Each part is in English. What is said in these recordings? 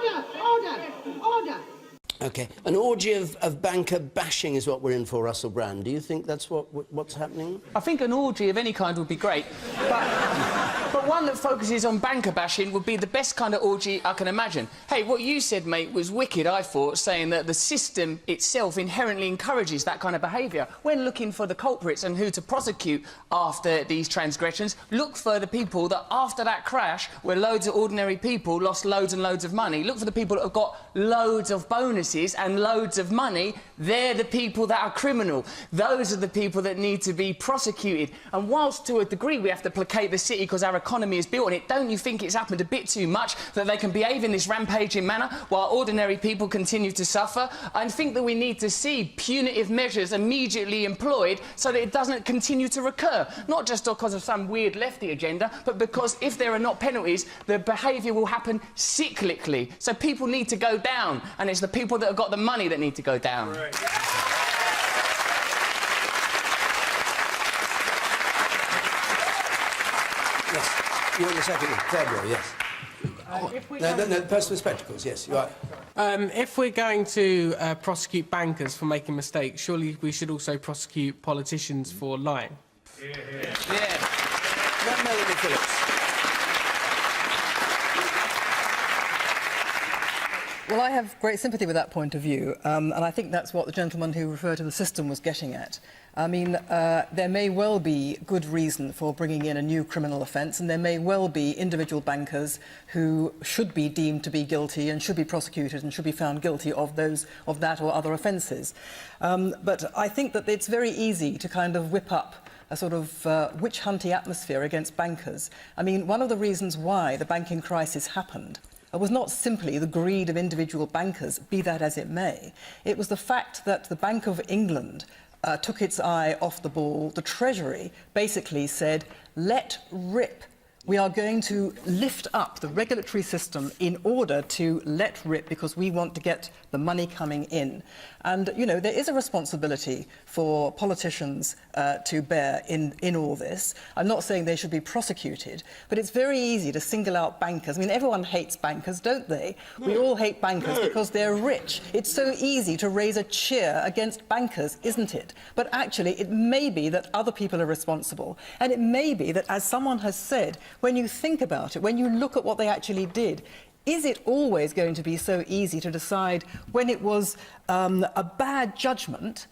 Order! OK. An orgy of banker bashing is what we're in for, Russell Brand. Do you think that's what's happening? I think an orgy of any kind would be great, but one that focuses on banker bashing would be the best kind of orgy I can imagine. Hey, what you said, mate, was wicked, I thought, saying that the system itself inherently encourages that kind of behaviour. When looking for the culprits and who to prosecute after these transgressions, look for the people that, after that crash, where loads of ordinary people lost loads and loads of money, look for the people that have got loads of bonuses and loads of money. They're the people that are criminal. Those are the people that need to be prosecuted. And whilst, to a degree, we have to placate the city because our economy is built on it, don't you think it's happened a bit too much that they can behave in this rampaging manner while ordinary people continue to suffer? I think that we need to see punitive measures immediately employed so that it doesn't continue to recur, not just because of some weird lefty agenda, but because if there are not penalties, the behaviour will happen cyclically. So people need to go down, and it's the people that have got the money that need to go down. Right. Yes. You're in the second row. Third row, yes. No, the person with spectacles, yes, you are. If we're going to prosecute bankers for making mistakes, surely we should also prosecute politicians for lying. Yeah. Melanie Phillips. Well, I have great sympathy with that point of view, and I think that's what the gentleman who referred to the system was getting at. I mean, there may well be good reason for bringing in a new criminal offence, and there may well be individual bankers who should be deemed to be guilty and should be prosecuted and should be found guilty of that or other offences. But I think that it's very easy to kind of whip up a sort of witch-hunty atmosphere against bankers. I mean, one of the reasons why the banking crisis happened was not simply the greed of individual bankers, be that as it may. It was the fact that the Bank of England took its eye off the ball. The Treasury basically said, let rip. We are going to lift up the regulatory system in order to let rip because we want to get the money coming in. And, you know, there is a responsibility for politicians to bear in all this. I'm not saying they should be prosecuted, but it's very easy to single out bankers. I mean, everyone hates bankers, don't they? No. We all hate bankers because they're rich. It's so easy to raise a cheer against bankers, isn't it? But actually, it may be that other people are responsible. And it may be that, as someone has said, when you think about it, when you look at what they actually did, is it always going to be so easy to decide when it was a bad judgment,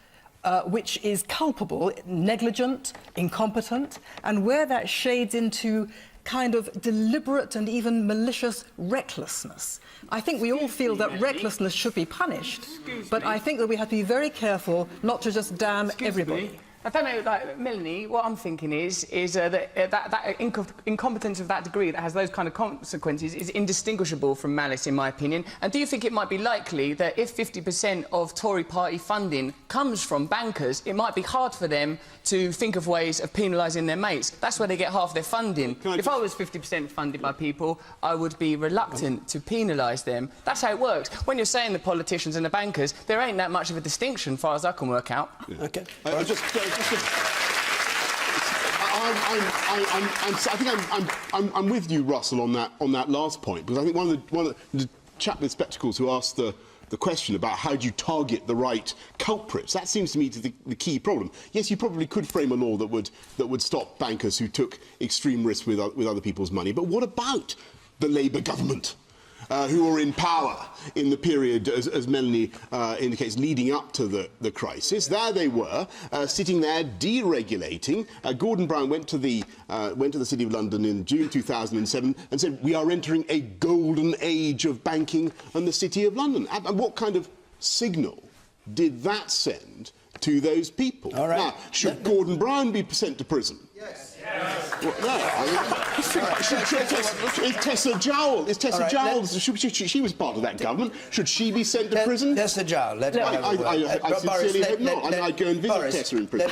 which is culpable, negligent, incompetent, and where that shades into kind of deliberate and even malicious recklessness? I think we all feel that recklessness should be punished, but I think that we have to be very careful not to just damn everybody. I don't know, like, Melanie, what I'm thinking is that incompetence of that degree that has those kind of consequences is indistinguishable from malice, in my opinion. And do you think it might be likely that if 50% of Tory party funding comes from bankers, it might be hard for them to think of ways of penalising their mates? That's where they get half their funding. If I was 50% funded by people, I would be reluctant to penalise them. That's how it works. When you're saying the politicians and the bankers, there ain't that much of a distinction, as far as I can work out. Yeah. OK. I think I'm with you, Russell, on that last point, because I think one of the chap with spectacles who asked the question about how do you target the right culprits, that seems to me to be the key problem. Yes, you probably could frame a law that would stop bankers who took extreme risks with other people's money, but what about the Labour government? Who were in power in the period, as Melanie indicates, leading up to the crisis. There they were, sitting there deregulating. Gordon Brown went to the City of London in June 2007 and said, we are entering a golden age of banking and the City of London. And what kind of signal did that send to those people? All right. Now, should Gordon Brown be sent to prison? Yes. Well, no, is Tessa Jowell? Is Tessa Jowell? She was part of that government. Should she be sent to prison? Tessa Jowell. I sincerely hope not. I'd go and visit Tessa in prison.